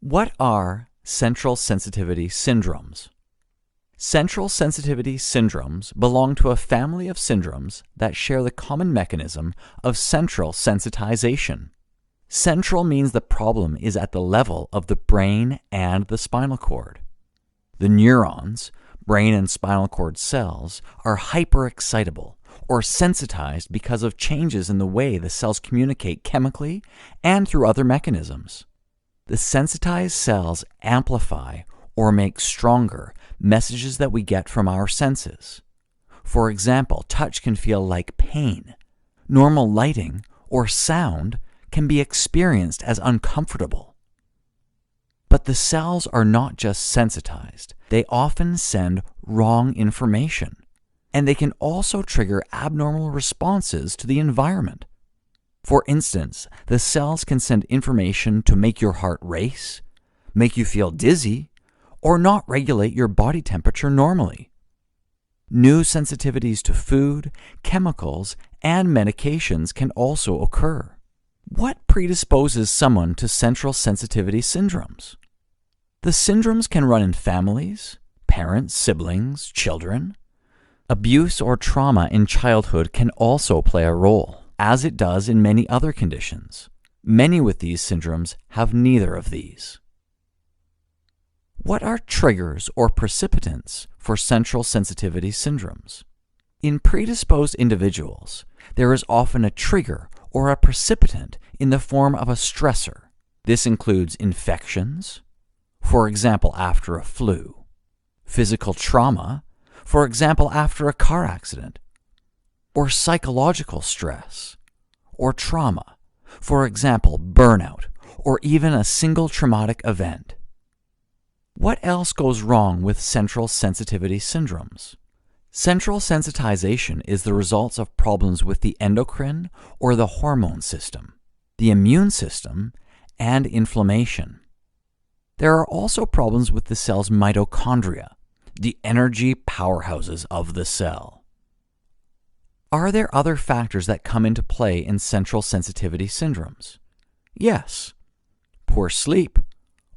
What are central sensitivity syndromes? Central sensitivity syndromes belong to a family of syndromes that share the common mechanism of central sensitization. Central means the problem is at the level of the brain and the spinal cord. The neurons, brain and spinal cord cells, are hyperexcitable or sensitized because of changes in the way the cells communicate chemically and through other mechanisms. The sensitized cells amplify or make stronger messages that we get from our senses. For example, touch can feel like pain. Normal lighting or sound can be experienced as uncomfortable. But the cells are not just sensitized. They often send wrong information, and they can also trigger abnormal responses to the environment. For instance, the cells can send information to make your heart race, make you feel dizzy, or not regulate your body temperature normally. New sensitivities to food, chemicals, and medications can also occur. What predisposes someone to central sensitivity syndromes? The syndromes can run in families, parents, siblings, children. Abuse or trauma in childhood can also play a role, as it does in many other conditions. Many with these syndromes have neither of these. What are triggers or precipitants for central sensitivity syndromes? In predisposed individuals, there is often a trigger or a precipitant in the form of a stressor. This includes infections, for example after a flu, physical trauma, for example after a car accident, or psychological stress, or trauma, for example burnout, or even a single traumatic event. What else goes wrong with central sensitivity syndromes? Central sensitization is the result of problems with the endocrine or the hormone system, the immune system, and inflammation. There are also problems with the cell's mitochondria, the energy powerhouses of the cell. Are there other factors that come into play in central sensitivity syndromes? Yes. Poor sleep,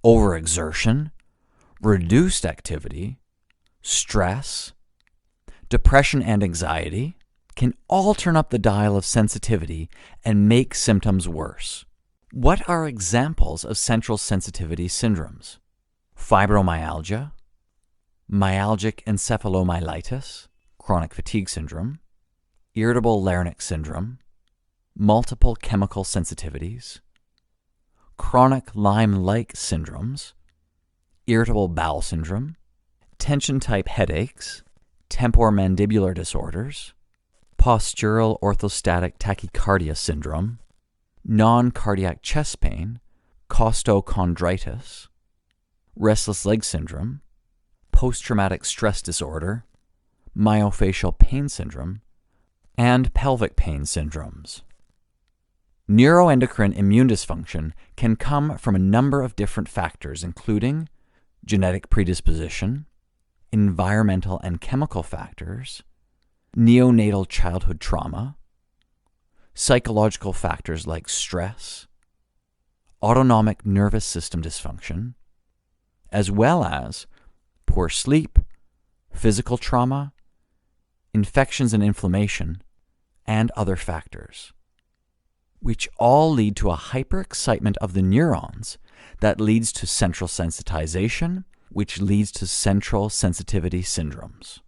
overexertion, reduced activity, stress, depression and anxiety can all turn up the dial of sensitivity and make symptoms worse. What are examples of central sensitivity syndromes? Fibromyalgia, myalgic encephalomyelitis, chronic fatigue syndrome, irritable larynx syndrome, multiple chemical sensitivities, chronic Lyme-like syndromes, irritable bowel syndrome, tension-type headaches, temporomandibular disorders, postural orthostatic tachycardia syndrome, non-cardiac chest pain, costochondritis, restless leg syndrome, post-traumatic stress disorder, myofascial pain syndrome, and pelvic pain syndromes. Neuroendocrine immune dysfunction can come from a number of different factors, including genetic predisposition, environmental and chemical factors, neonatal childhood trauma, psychological factors like stress, autonomic nervous system dysfunction, as well as poor sleep, physical trauma, infections and inflammation, and other factors, which all lead to a hyperexcitement of the neurons that leads to central sensitization, which leads to central sensitivity syndromes.